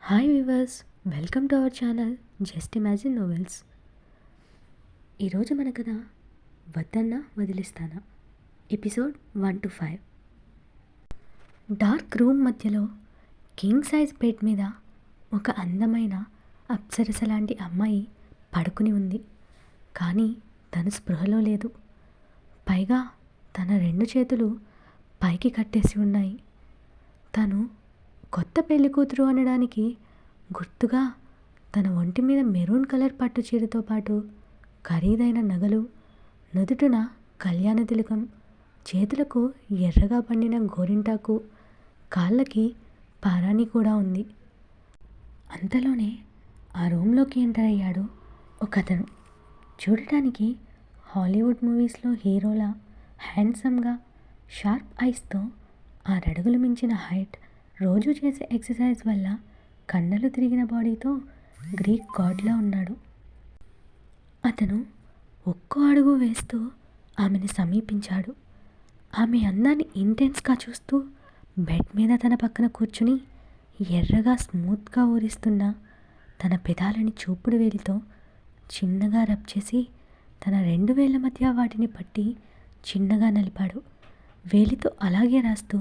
Hi viewers, welcome to our channel just imagine novels. ఈరోజు మన కథ వద్దన్నా వదిలిస్తానా, ఎపిసోడ్ 1-5. డార్క్ రూమ్ మధ్యలో కింగ్ సైజ్ బెడ్ మీద ఒక అందమైన అప్సరస లాంటి అమ్మాయి పడుకుని ఉంది. కానీ తను స్పృహలో లేదు. పైగా తన 2 చేతులు పైకి కట్టేసి ఉన్నాయి. తను కొత్త పెళ్లి కూతురు అనడానికి గుర్తుగా తన ఒంటి మీద మెరూన్ కలర్ పట్టు చీరతో పాటు ఖరీదైన నగలు, నుదుటిన కళ్యాణ తిలకం, చేతులకు ఎర్రగా పండిన గోరింటాకు, కాళ్ళకి పారాణి కూడా ఉంది. అంతలోనే ఆ రూమ్లోకి ఎంటర్ అయ్యాడు ఒకతను. చూడటానికి హాలీవుడ్ మూవీస్లో హీరోలా హ్యాండ్సమ్గా, షార్ప్ ఐస్తో, 6 అడుగులు మించిన హైట్, రోజు చేసే ఎక్సర్సైజ్ వల్ల కండలు తిరిగిన బాడీతో గ్రీక్ గాడ్లా ఉన్నాడు. అతను ఒక్కో అడుగు వేస్తూ ఆమెను సమీపించాడు. ఆమె అందాన్ని ఇంటెన్స్గా చూస్తూ బెడ్ మీద తన పక్కన కూర్చుని ఎర్రగా స్మూత్గా ఊరిస్తున్న తన పెదాలని చూపుడు వేలితో చిన్నగా రబ్ చేసి తన 2 వేళ్ల మధ్య వాటిని పట్టి చిన్నగా నలిపాడు. వేలితో అలాగే రాస్తూ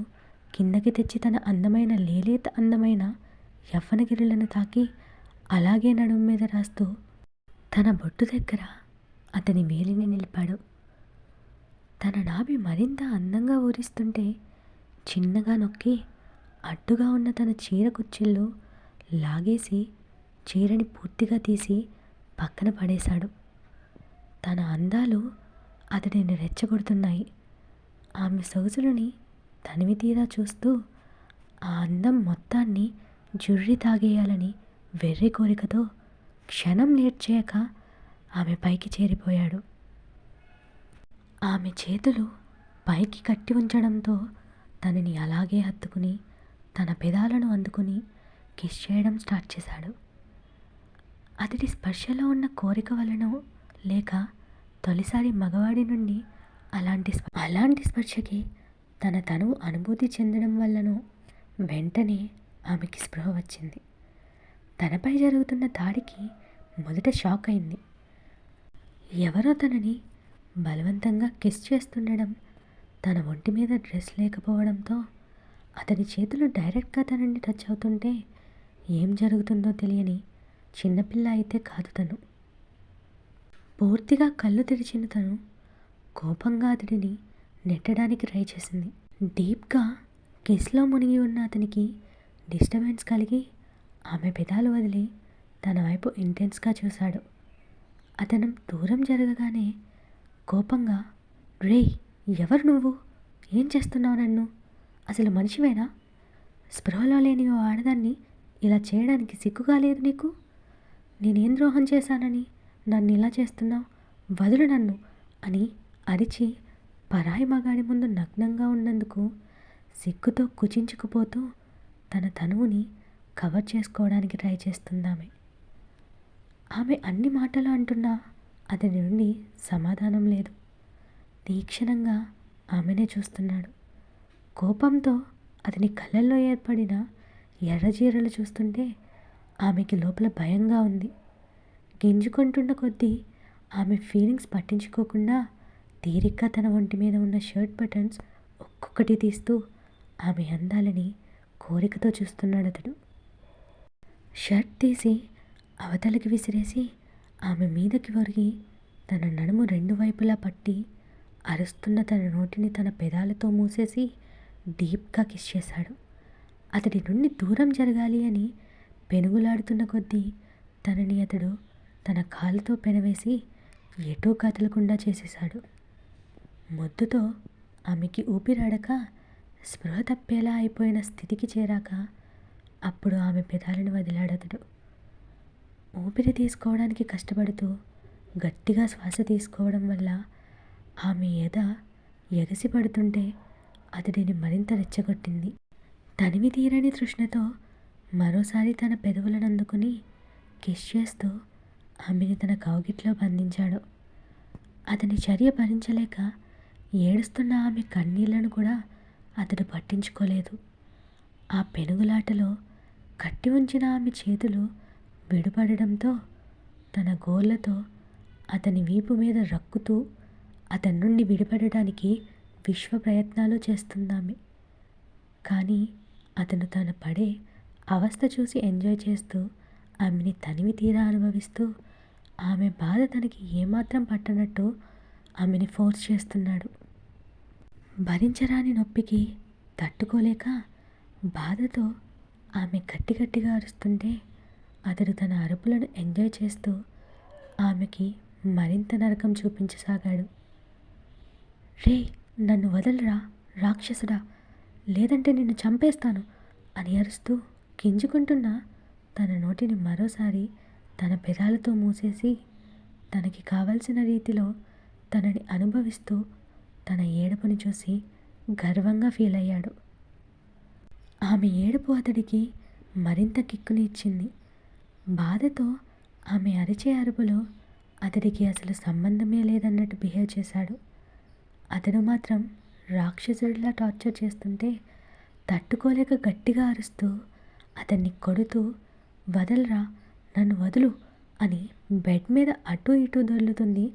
కిందకి తెచ్చి తన అందమైన లేలేత అందమైన యవ్వనగిరులను తాకి అలాగే నడుము మీద రాస్తూ తన బొట్టు దగ్గర అతని వేలిని నిలిపాడు. తన నాభి మరింత అందంగా ఊరిస్తుంటే చిన్నగా నొక్కి అడ్డుగా ఉన్న తన చీర కుచ్చిళ్ళు లాగేసి చీరని పూర్తిగా తీసి పక్కన పడేశాడు. తన అందాలు అతడిని రెచ్చగొడుతున్నాయి. ఆమె సొగసులని తనివి తీరా చూస్తూ ఆ అందం మొత్తాన్ని జుర్రి తాగేయాలని వెర్రి కోరికతో క్షణం లేట్ చేయక ఆమె పైకి చేరిపోయాడు. ఆమె చేతులు పైకి కట్టి ఉంచడంతో తనని అలాగే హత్తుకుని తన పెదాలను అందుకుని కిస్ చేయడం స్టార్ట్ చేశాడు. అతడి స్పర్శలో ఉన్న కోరిక వలనో లేక తొలిసారి మగవాడి నుండి అలాంటి స్పర్శకి తన తనువు అనుభూతి చెందడం వల్లనో వెంటనే ఆమెకి స్పృహ వచ్చింది. తనపై జరుగుతున్న దాడికి మొదట షాక్ అయింది. ఎవరో తనని బలవంతంగా కిస్ చేస్తుండడం, తన ఒంటి మీద డ్రెస్ లేకపోవడంతో అతని చేతులు డైరెక్ట్గా తనని టచ్ అవుతుంటే ఏం జరుగుతుందో తెలియని చిన్నపిల్ల అయితే కాదు తను. పూర్తిగా కళ్ళు తెరిచిన తను కోపంగా అతడిని నెట్టడానికి ట్రై చేసింది. డీప్గా కిస్లో మునిగి ఉన్న అతనికి డిస్టర్బెన్స్ కలిగి ఆమె పెదాలు వదిలి తన వైపు ఇంటెన్స్గా చూశాడు. అతను దూరం జరగగానే కోపంగా, రేయ్, ఎవరు నువ్వు? ఏం చేస్తున్నావు? నన్ను అసలు మనిషివేనా? స్పృహలో లేని ఓ ఆడదాన్ని ఇలా చేయడానికి సిగ్గుగా లేదు నీకు? నేనేం ద్రోహం చేశానని నన్ను ఇలా చేస్తున్నావు? వదులు నన్ను అని అరిచి పరాయి మగాడి ముందు నగ్నంగా ఉన్నందుకు సిగ్గుతో కుచించుకుపోతూ తన తనువుని కవర్ చేసుకోవడానికి ట్రై చేస్తుందామె. ఆమె అన్ని మాటలు అంటున్నా అతని నుండి సమాధానం లేదు. తీక్షణంగా ఆమెనే చూస్తున్నాడు. కోపంతో అతని కళ్ళల్లో ఏర్పడిన ఎర్రజీరలు చూస్తుంటే ఆమెకి లోపల భయంగా ఉంది. గింజుకుంటున్న కొద్దీ ఆమె ఫీలింగ్స్ పట్టించుకోకుండా తీరిగ్గా తన ఒంటి మీద ఉన్న షర్ట్ బటన్స్ ఒక్కొక్కటి తీస్తూ ఆమె అందాలని కోరికతో చూస్తున్నాడు అతడు. షర్ట్ తీసి అవతలకి విసిరేసి ఆమె మీదకి ఒరిగి తన నడుము 2 వైపులా పట్టి అరుస్తున్న తన నోటిని తన పెదాలతో మూసేసి డీప్గా కిస్ చేశాడు. అతడి నుండి దూరం జరగాలి అని పెనుగులాడుతున్న కొద్దీ తనని అతడు తన కాలుతో పెనవేసి ఎటూ కదలకుండా చేసేశాడు. మొద్దుతో ఆమెకి ఊపిరాడక స్పృహ తప్పేలా అయిపోయిన స్థితికి చేరాక అప్పుడు ఆమె పెదాలను వదిలాడతడు. ఊపిరి తీసుకోవడానికి కష్టపడుతూ గట్టిగా శ్వాస తీసుకోవడం వల్ల ఆమె ఎగసి పడుతుంటే అతడిని మరింత రెచ్చగొట్టింది. తనివి తీరని తృష్ణతో మరోసారి తన పెదవులను అందుకుని కిస్ చేస్తూ ఆమెని తన కౌగిట్లో బంధించాడు. అతని చర్య భరించలేక ఏడుస్తున్న ఆమె కన్నీళ్లను కూడా అతడు పట్టించుకోలేదు. ఆ పెనుగులాటలో కట్టి ఉంచిన ఆమె చేతులు విడిపడడంతో తన గోళ్ళతో అతని వీపు మీద రక్కుతూ అతని నుండి విడిపడడానికి విశ్వ ప్రయత్నాలు చేస్తుందామె. కానీ అతను తన పడే అవస్థ చూసి ఎంజాయ్ చేస్తూ ఆమెని తనివి తీరా అనుభవిస్తూ ఆమె బాధ తనకి ఏమాత్రం పట్టనట్టు ఆమెని ఫోర్స్ చేస్తున్నాడు. భరించరాని నొప్పికి తట్టుకోలేక బాధతో ఆమె గట్టి గట్టిగా అరుస్తుంటే అతడు తన అరుపులను ఎంజాయ్ చేస్తూ ఆమెకి మరింత నరకం చూపించసాగాడు. రే, నన్ను వదలరా రాక్షసుడా, లేదంటే నిన్ను చంపేస్తాను అని అరుస్తూ గింజుకుంటున్న తన నోటిని మరోసారి తన పెదాలతో మూసేసి తనకి కావలసిన రీతిలో తనని అనుభవిస్తూ తన ఏడుపుని చూసి గర్వంగా ఫీల్ అయ్యాడు. ఆమె ఏడుపు అతడికి మరింత కిక్కుని ఇచ్చింది. బాధతో ఆమె అరిచే అరుపులో అతడికి అసలు సంబంధమే లేదన్నట్టు బిహేవ్ చేశాడు. అతడు మాత్రం రాక్షసుడిలా టార్చర్ చేస్తుంటే తట్టుకోలేక గట్టిగా అరుస్తూ అతన్ని కొడుతూ వదలరా, నన్ను వదులు అని బెడ్ మీద అటూ ఇటూ దొర్లుతుంది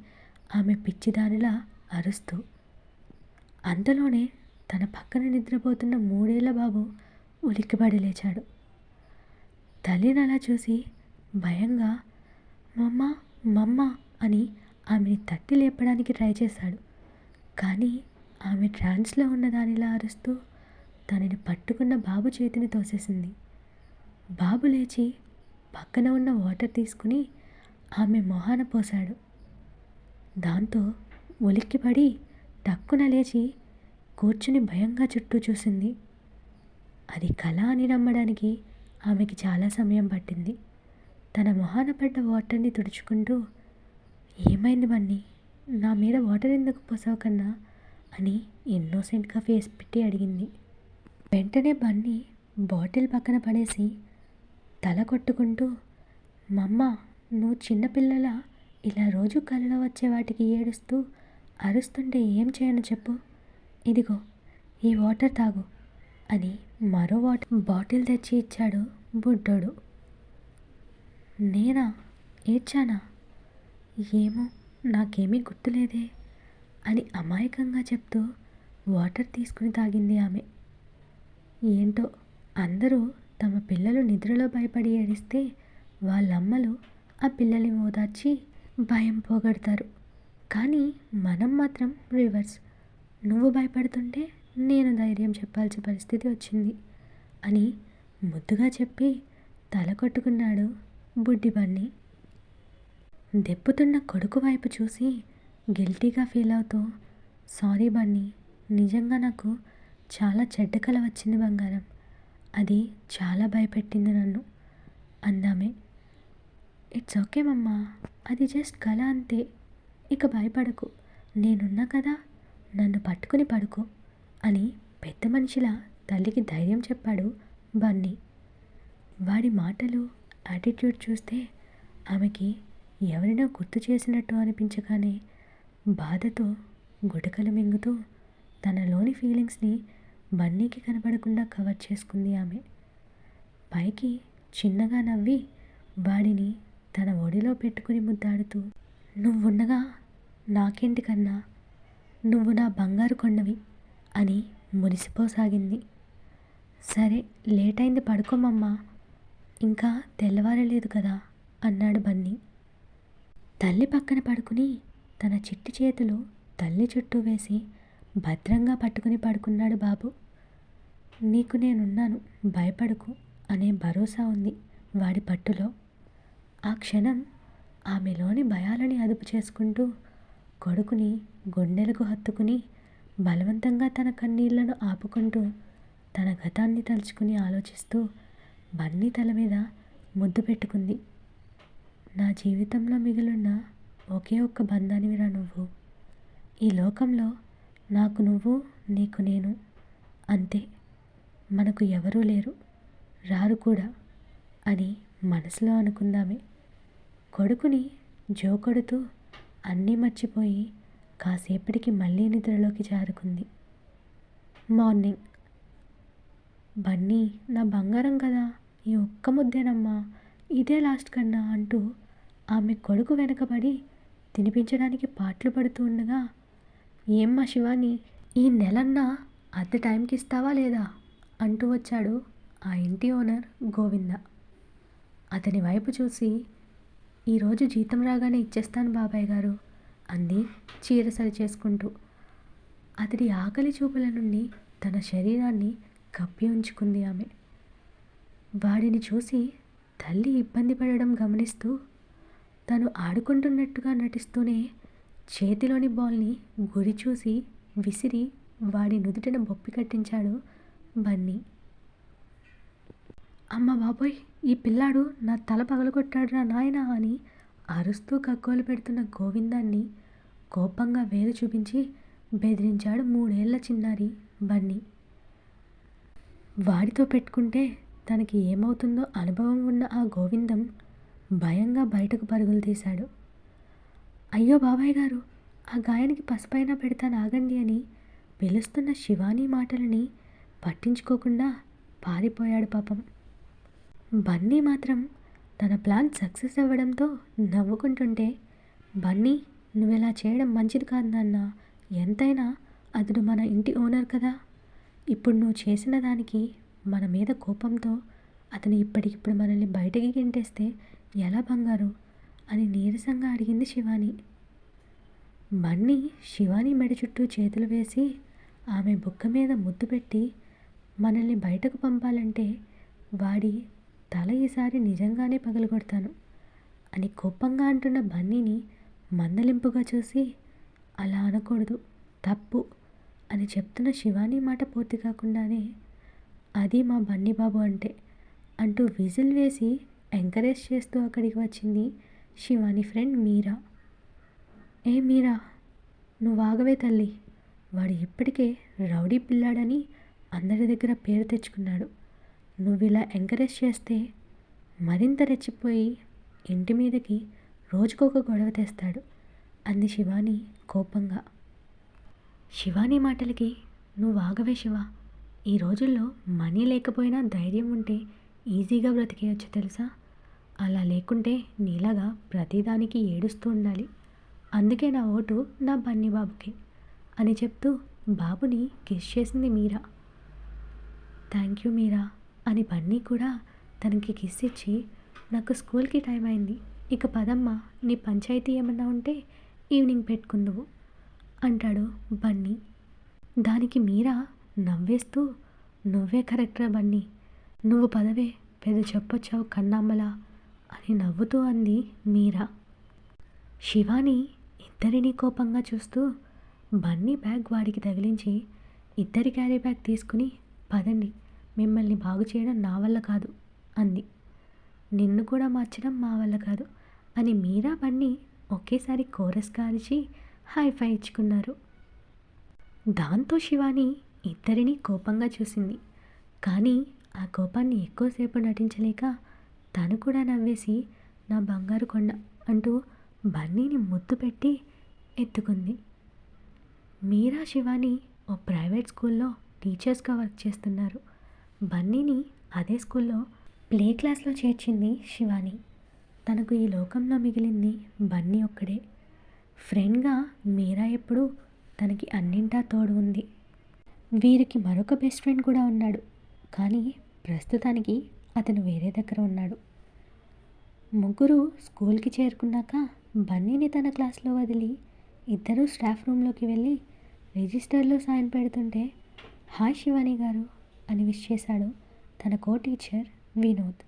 ఆమె పిచ్చిదానిలా అరుస్తూ. అంతలోనే తన పక్కన నిద్రపోతున్న 3 ఏళ్ల బాబు ఉలిక్కిపడి లేచాడు. తల్లిని అలా చూసి భయంగా మమ్మ మమ్మ అని ఆమెని తట్టి లేపడానికి ట్రై చేశాడు. కానీ ఆమె ట్రాన్స్లో ఉన్న దానిలా అరుస్తూ తనని పట్టుకున్న బాబు చేతిని తోసేసింది. బాబు లేచి పక్కన ఉన్న వాటర్ తీసుకుని ఆమె మొహాన పోశాడు. దాంతో ఉలిక్కిపడి టక్కున లేచి కూర్చుని భయంగా చుట్టూ చూసింది. అది కళ అని నమ్మడానికి ఆమెకి చాలా సమయం పట్టింది. తన మొహాన పడ్డ వాటర్ని తుడుచుకుంటూ ఏమైంది బన్నీ, నా మీద వాటర్ ఎందుకు పోసావు కన్నా అని ఇన్నోసెంట్గా ఫేస్ పెట్టి అడిగింది. వెంటనే బన్నీ బాటిల్ పక్కన పడేసి తల కొట్టుకుంటూ మమ్మ, నువ్వు చిన్నపిల్లల ఇలా రోజు కలలో వచ్చే వాటికి ఏడుస్తూ అరుస్తుంటే ఏం చేయను చెప్పు, ఇదిగో ఈ వాటర్ తాగు అని మరో వాటర్ బాటిల్ తెచ్చి ఇచ్చాడు బుడ్డోడు. నేనా, ఏడ్చానా, ఏమో నాకేమీ గుర్తులేదే అని అమాయకంగా చెప్తూ వాటర్ తీసుకుని తాగింది ఆమె. ఏంటో అందరూ తమ పిల్లలు నిద్రలో భయపడి ఏడిస్తే వాళ్ళమ్మలు ఆ పిల్లల్ని ఓదార్చి భయం పోగొడతారు. కానీ మనం మాత్రం రివర్స్, నువ్వు భయపడుతుంటే నేను ధైర్యం చెప్పాల్సిన పరిస్థితి వచ్చింది అని ముద్దుగా చెప్పి తల కొట్టుకున్నాడు బుడ్డి బన్నీ. దెప్పుతున్న కొడుకు వైపు చూసి గిల్టీగా ఫీల్ అవుతూ సారీ బన్నీ, నిజంగా నాకు చాలా చెడ్డ కల వచ్చింది బంగారం, అది చాలా భయపెట్టింది నన్ను అందామే. ఇట్స్ ఓకే మమ్మా, అది జస్ట్ కల అంతే, ఇక భయపడకు, నేనున్నా కదా, నన్ను పట్టుకుని పడుకో అని పెద్ద మనిషిలా తల్లికి ధైర్యం చెప్పాడు బన్నీ. వాడి మాటలు యాటిట్యూడ్ చూస్తే ఆమెకి ఎవరినో గుర్తు చేసినట్టు అనిపించగానే బాధతో గుటకలు మింగుతూ తనలోని ఫీలింగ్స్ని బన్నీకి కనపడకుండా కవర్ చేసుకుంది ఆమె. పైకి చిన్నగా నవ్వి వాడిని తన ఒడిలో పెట్టుకుని ముద్దాడుతూ నువ్వుండగా నాకేంటి కన్నా, నువ్వు నా బంగారు కొండవి అని మురిసిపోసాగింది. సరే లేట్ అయింది పడుకోమమ్మా, ఇంకా తెల్లవారలేదు కదా అన్నాడు బన్నీ. తల్లి పక్కన పడుకుని తన చిట్టి చేతులు తల్లి చుట్టూ వేసి భద్రంగా పట్టుకుని పడుకున్నాడు బాబు. నీకు నేనున్నాను, భయపడకు అనే భరోసా ఉంది వాడి పట్టులో. ఆ క్షణం ఆమెలోని భయాలని అదుపు చేసుకుంటూ కొడుకుని గుండెలకు హత్తుకుని బలవంతంగా తన కన్నీళ్లను ఆపుకుంటూ తన గతాన్ని తలుచుకుని ఆలోచిస్తూ బన్నీ తల మీద ముద్దు పెట్టుకుంది. నా జీవితంలో మిగిలిన ఒకే ఒక్క బంధానివిరా నువ్వు, ఈ లోకంలో నాకు నువ్వు, నీకు నేను, అంతే, మనకు ఎవరూ లేరు, రారు కూడా అని మనసులో అనుకుందామే. కొడుకుని జోకొడుతూ అన్నీ మర్చిపోయి కాసేపటికి మళ్ళీ నిద్రలోకి జారుకుంది. మార్నింగ్. బన్నీ నా బంగారం కదా ఈ ఒక్క ముద్దేనమ్మా, ఇదే లాస్ట్ కన్నా అంటూ ఆమె కొడుకు వెనకబడి తినిపించడానికి పాటలు పడుతూ ఉండగా, ఏమ్మా శివాని, ఈ నెలన్నా అద్దె టైంకి ఇస్తావా లేదా అంటూ వచ్చాడు ఆ ఇంటి ఓనర్ గోవింద. అతని వైపు చూసి, ఈరోజు జీతం రాగానే ఇచ్చేస్తాను బాబాయ్ గారు అంది చీర సరి చేసుకుంటూ. అతడి ఆకలి చూపుల నుండి తన శరీరాన్ని కప్పి ఉంచుకుంది ఆమె. వాడిని చూసి తల్లి ఇబ్బంది పడడం గమనిస్తూ తను ఆడుకుంటున్నట్టుగా నటిస్తూనే చేతిలోని బాల్ని గురి చూసి విసిరి వాడి నుదుటిన బొప్పి కట్టించాడు బన్నీ. అమ్మ బాబోయ్, ఈ పిల్లాడు నా తల పగలగొట్టాడురా నాయనా అని అరుస్తూ కగ్గోలు పెడుతున్న గోవిందాన్ని కోపంగా వేలు చూపించి బెదిరించాడు 3 ఏళ్ల చిన్నారి బన్నీ. వాడితో పెట్టుకుంటే తనకి ఏమవుతుందో అనుభవం ఉన్న ఆ గోవిందం భయంగా బయటకు పరుగులు తీశాడు. అయ్యో బాబాయ్ గారు, ఆ గాయానికి పసుపైనా పెడతాను ఆగండి అని పిలుస్తున్న శివాని మాటలని పట్టించుకోకుండా పారిపోయాడు పాపం. బన్నీ మాత్రం తన ప్లాన్ సక్సెస్ అవ్వడంతో నవ్వుకుంటుంటే, బన్నీ, నువ్వెలా చేయడం మంచిది కాదు నాన్న, ఎంతైనా అతడు మన ఇంటి ఓనర్ కదా. ఇప్పుడు నువ్వు చేసిన దానికి మన మీద కోపంతో అతను ఇప్పటికిప్పుడు మనల్ని బయటికి గెంటేస్తే ఎలా బంగారు అని నీరసంగా అడిగింది శివాని. బన్నీ శివాని మెడ చుట్టూ చేతులు వేసి ఆమె బుగ్గ మీద ముద్దు పెట్టి, మనల్ని బయటకు పంపాలంటే వాడి తల ఈసారి నిజంగానే పగలగొడతాను అని కోపంగా అంటున్న బన్నీని మందలింపుగా చూసి, అలా అనకూడదు, తప్పు అని చెప్తున్న శివాని మాట పూర్తి కాకుండానే, అది మా బన్నీ బాబు అంటే అంటూ విజిల్ వేసి ఎంకరేజ్ చేస్తూ అక్కడికి వచ్చింది శివాని ఫ్రెండ్ మీరా. ఏ మీరా, నువ్వు ఆగవే తల్లి, వాడు ఇప్పటికే రౌడీ పిల్లాడని అందరి దగ్గర పేరు తెచ్చుకున్నాడు. నువ్వు ఇలా ఎంకరేజ్ చేస్తే మరింత రెచ్చిపోయి ఇంటి మీదకి రోజుకొక గొడవ తెస్తాడు అంది శివాని కోపంగా. శివాని మాటలకి, నువ్వు ఆగవే శివ, ఈ రోజుల్లో మనీ లేకపోయినా ధైర్యం ఉంటే ఈజీగా బ్రతికేయచ్చు తెలుసా. అలా లేకుంటే నీలాగా ప్రతిదానికి ఏడుస్తూ ఉండాలి. అందుకే నా ఓటు నా బన్నీ బాబుకి అని చెప్తూ బాబుని కిస్ చేసింది మీరా. థ్యాంక్ యూ మీరా అని బన్నీ కూడా తనకి కిస్ ఇచ్చి, నాకు స్కూల్కి టైం అయింది, ఇక పదమ్మా, నీ పంచాయతీ ఏమన్నా ఉంటే ఈవినింగ్ పెట్టుకుందువు అంటాడు బన్నీ. దానికి మీరా నవ్వేస్తూ, నువ్వే కరెక్ట్రా బన్నీ, నువ్వు పదవే, పెద్ద చెప్పొచ్చావు కన్నమ్మలా అని నవ్వుతూ అంది మీరా. శివాని ఇద్దరినీ కోపంగా చూస్తూ బన్నీ బ్యాగ్ వాడికి తగిలించి, ఇద్దరి క్యారీ బ్యాగ్ తీసుకుని పదండి, మిమ్మల్ని బాగు చేయడం నా వల్ల కాదు అంది. నిన్ను కూడా మార్చడం మా వల్ల కాదు అని మీరా బన్నీ ఒకేసారి కోరస్గా అరిచి హైఫై ఇచ్చుకున్నారు. దాంతో శివాని ఇద్దరినీ కోపంగా చూసింది. కానీ ఆ కోపాన్ని ఎక్కువసేపు నటించలేక తను కూడా నవ్వేసి, నా బంగారు కొండ అంటూ బన్నీని ముద్దు పెట్టి ఎత్తుకుంది. మీరా శివాని ఓ ప్రైవేట్ స్కూల్లో టీచర్స్గా వర్క్ చేస్తున్నారు. బన్నీని అదే స్కూల్లో ప్లే క్లాస్లో చేర్చింది శివాని. తనకు ఈ లోకంలో మిగిలింది బన్నీ ఒక్కడే. ఫ్రెండ్గా మీరా ఎప్పుడూ తనకి అన్నింటా తోడు ఉంది. వీరికి మరొక బెస్ట్ ఫ్రెండ్ కూడా ఉన్నాడు, కానీ ప్రస్తుతానికి అతను వేరే దగ్గర ఉన్నాడు. ముగ్గురు స్కూల్కి చేరుకున్నాక బన్నీని తన క్లాస్లో వదిలి ఇద్దరూ స్టాఫ్ రూమ్లోకి వెళ్ళి రిజిస్టర్లో సైన్ పెడుతుంటే, హాయ్ శివాని గారు అని విష్ చేశాడు తన co teacher Vinod.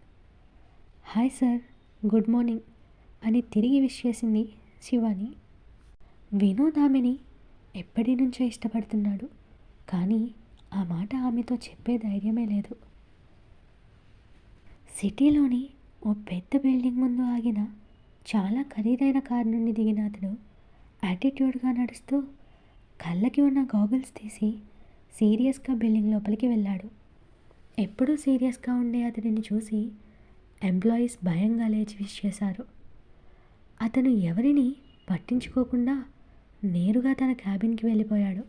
Hi sir, good morning అని తిరిగి విష్ చేసింది శివాని. వినోద్ ఆమెని ఎప్పటి నుంచో ఇష్టపడుతున్నాడు, కానీ ఆ మాట ఆమెతో చెప్పే ధైర్యమే లేదు. సిటీలోని ఓ పెద్ద బిల్డింగ్ ముందు ఆగిన చాలా ఖరీదైన కారు నుండి దిగిన అతడు యాటిట్యూడ్గా నడుస్తూ కళ్ళకి ఉన్న గాగుల్స్ తీసి సీరియస్గా బిల్డింగ్ లోపలికి వెళ్ళాడు. ఎప్పుడూ సీరియస్గా ఉండే అతడిని చూసి ఎంప్లాయీస్ భయంగా లేచి విష్ చేశారు. అతను ఎవరిని పట్టించుకోకుండా నేరుగా తన క్యాబిన్కి వెళ్ళిపోయాడు.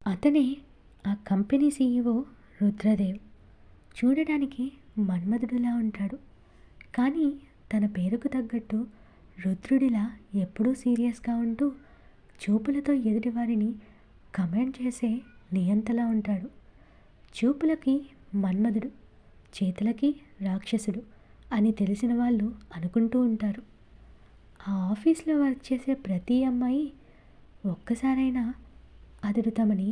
అతనే ఆ కంపెనీ CEO రుద్రదేవ్. చూడడానికి మన్మధుడిలా ఉంటాడు. కానీ తన పేరుకు తగ్గట్టు రుద్రుడిలా ఎప్పుడూ సీరియస్గా ఉంటూ చూపులతో ఎదుటివారిని కమెంట్ చేసే నియంతలా ఉంటాడు. చూపులకి మన్మధుడు, చేతులకి రాక్షసుడు అని తెలిసిన వాళ్ళు అనుకుంటూ ఉంటారు. ఆ ఆఫీస్లో వర్క్ చేసే ప్రతి అమ్మాయి ఒక్కసారైనా అతడు తమని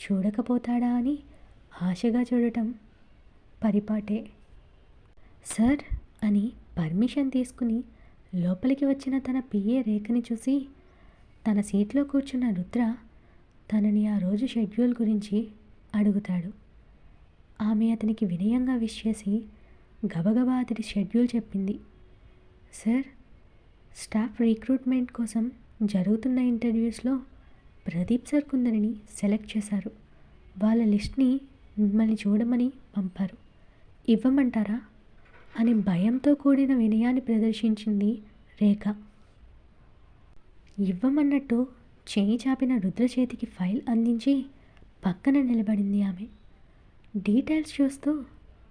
చూడకపోతాడా అని ఆశగా చూడటం పరిపాటే. సార్ అని పర్మిషన్ తీసుకుని లోపలికి వచ్చిన తన పిఏ రేఖని చూసి తన సీట్లో కూర్చున్న రుద్ర తనని ఆ రోజు షెడ్యూల్ గురించి అడుగుతాడు. ఆమె అతనికి వినయంగా విష్ చేసి గబగబా అతడి షెడ్యూల్ చెప్పింది. సార్, స్టాఫ్ రిక్రూట్మెంట్ కోసం జరుగుతున్న ఇంటర్వ్యూస్లో ప్రదీప్ సార్ కొందరిని సెలెక్ట్ చేశారు. వాళ్ళ లిస్ట్ని మిమ్మల్ని చూడమని పంపారు. ఇవ్వమంటారా అని భయంతో కూడిన వినయాన్ని ప్రదర్శించింది రేఖ. ఇవ్వమన్నట్టు చేయి చాపిన రుద్ర చేతికి ఫైల్ అందించి పక్కన నిలబడింది ఆమె. డీటెయిల్స్ చూస్తూ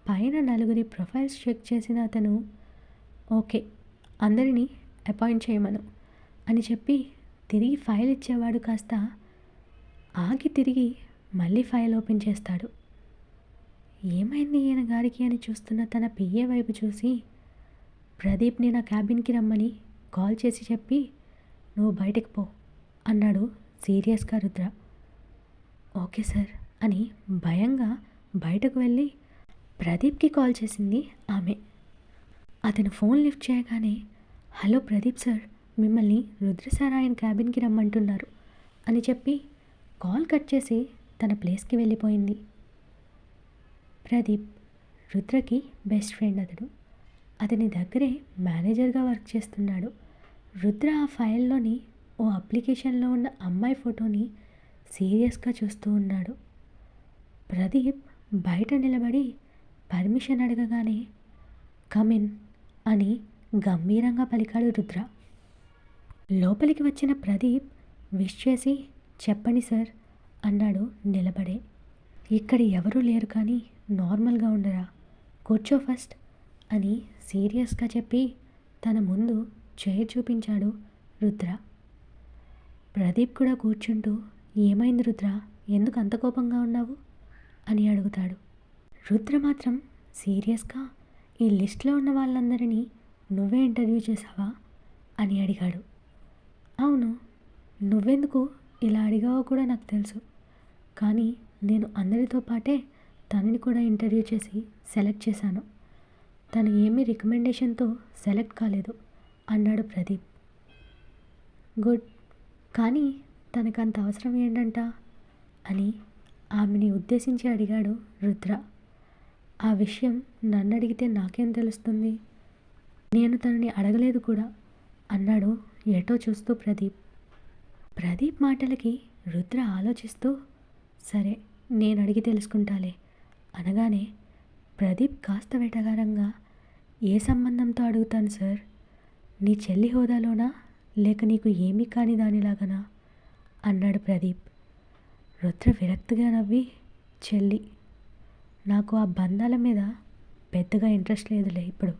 పైన 4 ప్రొఫైల్స్ చెక్ చేసిన అతను, ఓకే, అందరినీ అపాయింట్ చేయమను అని చెప్పి తిరిగి ఫైల్ ఇచ్చేవాడు కాస్త ఆగి తిరిగి మళ్ళీ ఫైల్ ఓపెన్ చేస్తాడు. ఏమైంది ఈయన గారికి అని చూస్తున్న తన పిఏ వైపు చూసి, ప్రదీప్ని నా క్యాబిన్కి రమ్మని కాల్ చేసి చెప్పి నువ్వు బయటికి పో అన్నాడు సీరియస్గా రుద్ర. ఓకే సార్ అని భయంగా బయటకు వెళ్ళి ప్రదీప్కి కాల్ చేసింది ఆమె. అతను ఫోన్ లిఫ్ట్ చేయగానే, హలో ప్రదీప్ సార్, మిమ్మల్ని రుద్ర సార్ ఆయన క్యాబిన్కి రమ్మంటున్నారు అని చెప్పి కాల్ కట్ చేసి తన ప్లేస్కి వెళ్ళిపోయింది. ప్రదీప్ రుద్రకి బెస్ట్ ఫ్రెండ్. అతని దగ్గరే మేనేజర్గా వర్క్ చేస్తున్నాడు. రుద్ర ఆ ఫైల్లోని ఓ అప్లికేషన్లో ఉన్న అమ్మాయి ఫోటోని సీరియస్గా చూస్తూ ఉన్నాడు. ప్రదీప్ బయట నిలబడి పర్మిషన్ అడగగానే కమిన్ అని గంభీరంగా పలికాడు రుద్ర. లోపలికి వచ్చిన ప్రదీప్ విష్ చేసి చెప్పండి సార్ అన్నాడు నిలబడే. ఇక్కడ ఎవరూ లేరు కానీ నార్మల్గా ఉండరా, కూర్చో ఫస్ట్ అని సీరియస్గా చెప్పి తన ముందు చైర్ చూపించాడు రుద్ర. ప్రదీప్ కూడా కూర్చుంటూ, ఏమైంది రుద్ర, ఎందుకు అంత కోపంగా ఉన్నావు అని అడుగుతాడు. రుద్ర మాత్రం సీరియస్గా, ఈ లిస్ట్లో ఉన్న వాళ్ళందరినీ నువ్వే ఇంటర్వ్యూ చేసావా అని అడిగాడు. అవును, నువ్వెందుకు ఇలా అడిగావో కూడా నాకు తెలుసు, కానీ నేను అందరితో పాటే తనని కూడా ఇంటర్వ్యూ చేసి సెలెక్ట్ చేశాను. తను ఏమీ రికమెండేషన్తో సెలెక్ట్ కాలేదు అన్నాడు ప్రదీప్. గుడ్, కానీ తనకంత అవసరం ఏంటంట అని ఆమెని ఉద్దేశించి అడిగాడు రుద్ర. ఆ విషయం నన్ను అడిగితే నాకేం తెలుస్తుంది, నేను తనని అడగలేదు కూడా అన్నాడు ఎటో చూస్తూ ప్రదీప్. ప్రదీప్ మాటలకి రుద్ర ఆలోచిస్తూ, సరే నేను అడిగి తెలుసుకుంటాలే అనగానే ప్రదీప్ కాస్త వెటకారంగా, ఏ సంబంధంతో అడుగుతాను సార్, నీ చెల్లి హోదాలోనా లేక నీకు ఏమీ కాని దానిలాగనా అన్నాడు ప్రదీప్. రుద్ర విరక్తిగా నవ్వి, చెల్లి, నాకు ఆ బంధాల మీద పెద్దగా ఇంట్రెస్ట్ లేదులే ఇప్పుడు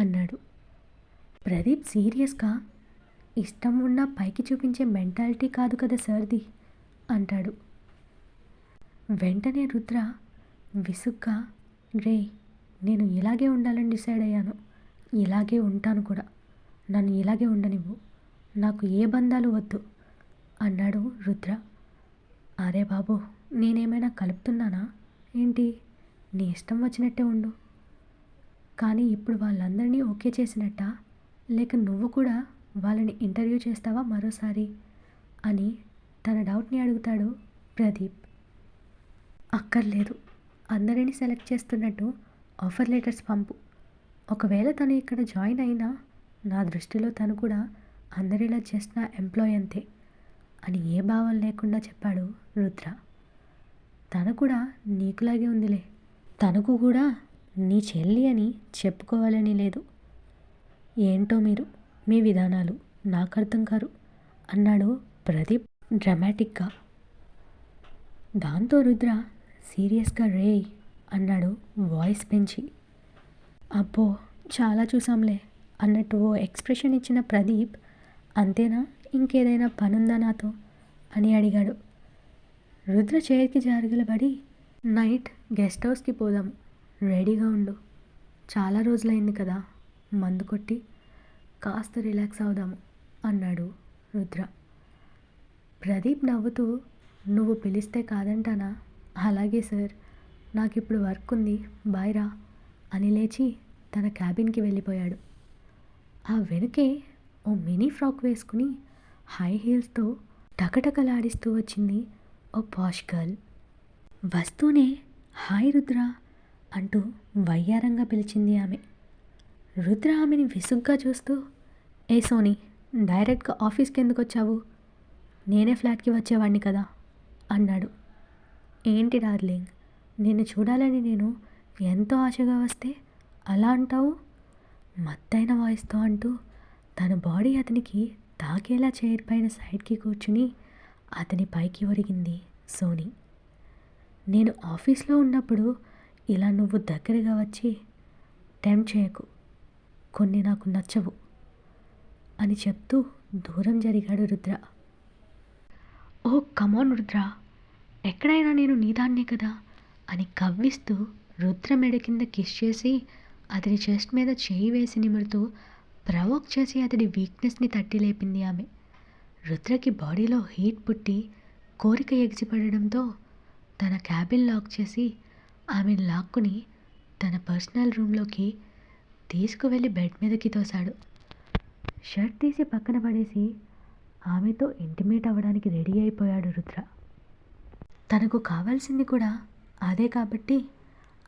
అన్నాడు. ప్రదీప్ సీరియస్గా, ఇష్టం ఉన్నా పైకి చూపించే మెంటాలిటీ కాదు కదా సార్ది అంటాడు. వెంటనే రుద్ర విసుగ్గా, రే, నేను ఇలాగే ఉండాలని డిసైడ్ అయ్యాను, ఇలాగే ఉంటాను కూడా, నన్ను ఇలాగే ఉండనివ్వు, నాకు ఏ బంధాలు వద్దు అన్నాడు రుద్ర. అరే బాబు, నేనేమైనా కలుపుతున్నానా ఏంటి, నీ ఇష్టం వచ్చినట్టే ఉండు, కానీ ఇప్పుడు వాళ్ళందరినీ ఓకే చేసినట్టా లేక నువ్వు కూడా వాళ్ళని ఇంటర్వ్యూ చేస్తావా మరోసారి అని తన డౌట్ని అడుగుతాడు ప్రదీప్. అక్కర్లేదు, అందరినీ సెలెక్ట్ చేస్తున్నట్టు ఆఫర్ లెటర్స్ పంపు, ఒకవేళ తను ఇక్కడ జాయిన్ అయినా నా దృష్టిలో తను కూడా అందరిలా జస్ట్ నా ఎంప్లాయ్ అంతే అని ఏ భావం లేకుండా చెప్పాడు రుద్ర. తను కూడా నీకులాగే ఉందిలే, తనకు కూడా నీ చెల్లి అని చెప్పుకోవాలని లేదు, ఏంటో మీరు మీ విధానాలు నాకు అర్థం కారు అన్నాడు ప్రదీప్ డ్రామాటిక్గా. దాంతో రుద్ర సీరియస్గా, రే అన్నాడు వాయిస్ పెంచి. అబ్బో చాలా చూసాంలే అన్నట్టు ఓ ఎక్స్ప్రెషన్ ఇచ్చిన ప్రదీప్, అంతేనా ఇంకేదైనా పనుందా నాతో అని అడిగాడు. రుద్ర చైర్కి జారుగలబడి, నైట్ గెస్ట్ హౌస్కి పోదాం, రెడీగా ఉండు. చాలా రోజులైంది కదా మందు కొట్టి, కాస్త రిలాక్స్ అవుదాము అన్నాడు రుద్ర. ప్రదీప్ నవ్వుతూ, నువ్వు పిలిస్తే కాదంటానా? అలాగే సార్, నాకు ఇప్పుడు వర్క్ ఉంది, బాయ్ రా అని లేచి తన క్యాబిన్కి వెళ్ళిపోయాడు. ఆ వెనుకే ఓ మినీ ఫ్రాక్ వేసుకుని హై హీల్స్తో టకటకలాడిస్తూ వచ్చింది ఓ పాష్ గర్ల్. వస్తూనే హాయ్ రుద్ర అంటూ వయ్యారంగా పిలిచింది ఆమె. రుద్ర ఆమెని విసుగ్గా చూస్తూ, ఏ సోనీ, డైరెక్ట్గా ఆఫీస్కి ఎందుకు వచ్చావు? నేనే ఫ్లాట్కి వచ్చేవాడిని కదా అన్నాడు. ఏంటి డార్లింగ్, నిన్ను చూడాలని నేను ఎంతో ఆశగా వస్తే అలా అంటావు? మత్తైన వాయిస్తో అంటూ తన బాడీ అతనికి తాకేలా చైర్ పైన సైడ్కి కూర్చుని అతని పైకి ఒరిగింది సోనీ. నేను ఆఫీస్లో ఉన్నప్పుడు ఇలా నువ్వు దగ్గరగా వచ్చి టెంప్ట్ చేయకు, కొన్ని నాకు నచ్చవు అని చెప్తూ దూరం జరిగాడు రుద్ర. ఓ కమాన్ రుద్ర, ఎక్కడైనా నేను నీదాన్నే కదా అని కవ్విస్తూ రుద్ర మెడ కింద కిస్ చేసి అతడి చెస్ట్ మీద చేయి వేసి నిమురుతూ ప్రవోక్ చేసి అతడి వీక్నెస్ని తట్టి లేపింది ఆమె. రుద్రకి బాడీలో హీట్ పుట్టి కోరిక ఎగిసిపడడంతో తన క్యాబిన్ లాక్ చేసి ఆమెను లాక్కుని తన పర్సనల్ రూమ్లోకి తీసుకువెళ్ళి బెడ్ మీదకి తోశాడు. షర్ట్ తీసి పక్కన పడేసి ఆమెతో ఇంటిమేట్ అవ్వడానికి రెడీ అయిపోయాడు రుద్ర. తనకు కావాల్సింది కూడా అదే కాబట్టి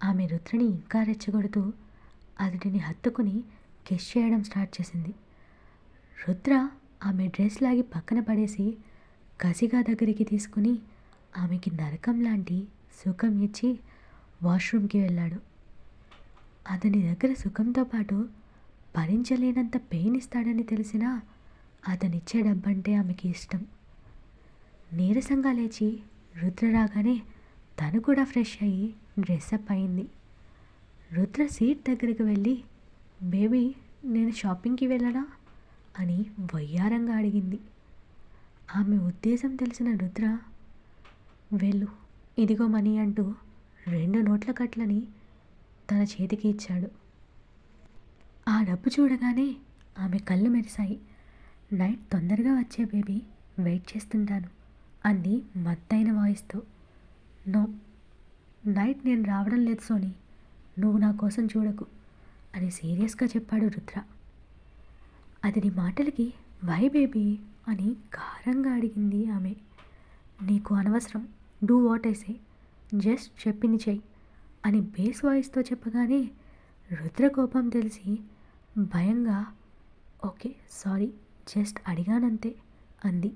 ఆమె రుద్రని ఇంకా రెచ్చగొడుతూ అతడిని హత్తుకుని కిస్ చేయడం స్టార్ట్ చేసింది. రుద్ర ఆమె డ్రెస్ లాగి పక్కన పడేసి కసిగా దగ్గరికి తీసుకుని ఆమెకి నరకం లాంటి సుఖం ఇచ్చి వాష్రూమ్కి వెళ్ళాడు. అతని దగ్గర సుఖంతో పాటు భరించలేనంత పెయిన్ ఇస్తాడని తెలిసినా అతనిచ్చే డబ్బంటే ఆమెకి ఇష్టం. నీరసంగా లేచి రుద్ర రాగానే తను కూడా ఫ్రెష్ అయ్యి డ్రెస్అప్ అయింది. రుద్ర సీట్ దగ్గరికి వెళ్ళి, బేబీ నేను షాపింగ్కి వెళ్ళనా అని వయ్యారంగా అడిగింది. ఆమె ఉద్దేశం తెలిసిన రుద్ర, వెళ్ళు, ఇదిగో మనీ అంటూ 2 నోట్ల కట్లని తన చేతికి ఇచ్చాడు. ఆ డబ్బు చూడగానే ఆమె కళ్ళు మెరిశాయి. నైట్ తొందరగా వచ్చే బేబీ, వెయిట్ చేస్తుంటాను అంది మత్తైన వాయిస్తో. నో, నైట్ నేను రావడం లేదు సోనీ, నువ్వు నా కోసం చూడకు అని సీరియస్గా చెప్పాడు రుద్ర. అతడి మాటలకి వై బేబీ అని గారంగా అడిగింది ఆమె. నీకు అనవసరం, do what I say, just చెప్పింది చెయ్యి అని బేస్ వాయిస్తో చెప్పగానే రుద్ర కోపం తెలిసి భయంగా, ఓకే సారీ, జస్ట్ అడిగానంతే అంది.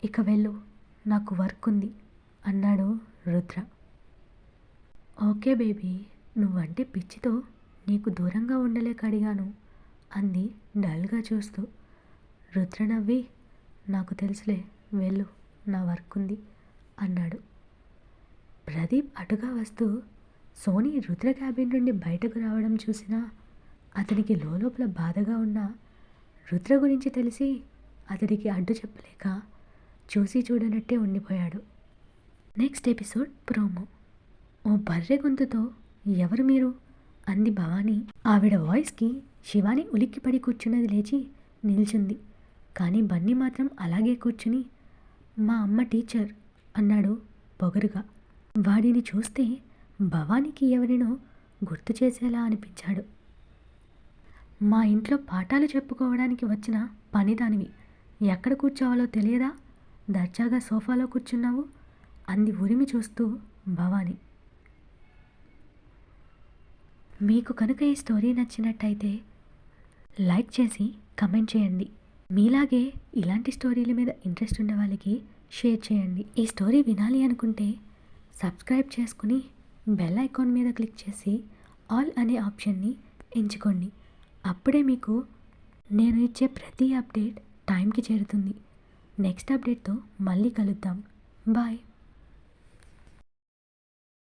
ఇక వెళ్ళు, నాకు వర్క్ ఉంది అన్నాడు రుద్ర. ఓకే బేబీ, నువ్వంటే పిచ్చితో నీకు దూరంగా ఉండలేక అడిగాను అంది డల్గా చూస్తూ. రుద్ర నవ్వి, నాకు తెలుసులే, వెళ్ళు, నా వర్క్ ఉంది అన్నాడు. ప్రదీప్ అటుగా వస్తూ సోనీ రుద్ర క్యాబిన్ నుండి బయటకు రావడం చూసినా అతనికి లోపల బాధగా ఉన్న రుద్ర గురించి తెలిసి అతడికి అడ్డు చెప్పలేక చూసి చూడనట్టే ఉండిపోయాడు. Next episode promo. ఓ బర్రె గొంతుతో ఎవరు మీరు అంది భవానీ. ఆవిడ వాయిస్కి శివాని ఉలిక్కిపడి కూర్చున్నది లేచి నిల్చుంది. కానీ బన్నీ మాత్రం అలాగే కూర్చుని, మా అమ్మ టీచర్ అన్నాడు పొగరుగా. వాడిని చూస్తే భవానీకి ఎవరినో గుర్తు చేసేలా అనిపించాడు. మా ఇంట్లో పాఠాలు చెప్పుకోవడానికి వచ్చిన పనిదానివి, ఎక్కడ కూర్చోవాలో తెలియదా, దర్జాగా సోఫాలో కూర్చున్నావు అంది ఉరిమి చూస్తూ భవానీ. మీకు కనుక ఈ స్టోరీ నచ్చినట్టయితే లైక్ చేసి కమెంట్ చేయండి. మీలాగే ఇలాంటి స్టోరీల మీద ఇంట్రెస్ట్ ఉన్న వాళ్ళకి షేర్ చేయండి. ఈ స్టోరీ వినాలి అనుకుంటే సబ్స్క్రైబ్ చేసుకుని బెల్ ఐకాన్ మీద క్లిక్ చేసి ఆల్ అనే ఆప్షన్ని ఎంచుకోండి. అప్పుడే మీకు నేను ఇచ్చే ప్రతి అప్డేట్ టైంకి చేరుతుంది. నెక్స్ట్ అప్డేట్తో మళ్ళీ కలుద్దాం. బాయ్.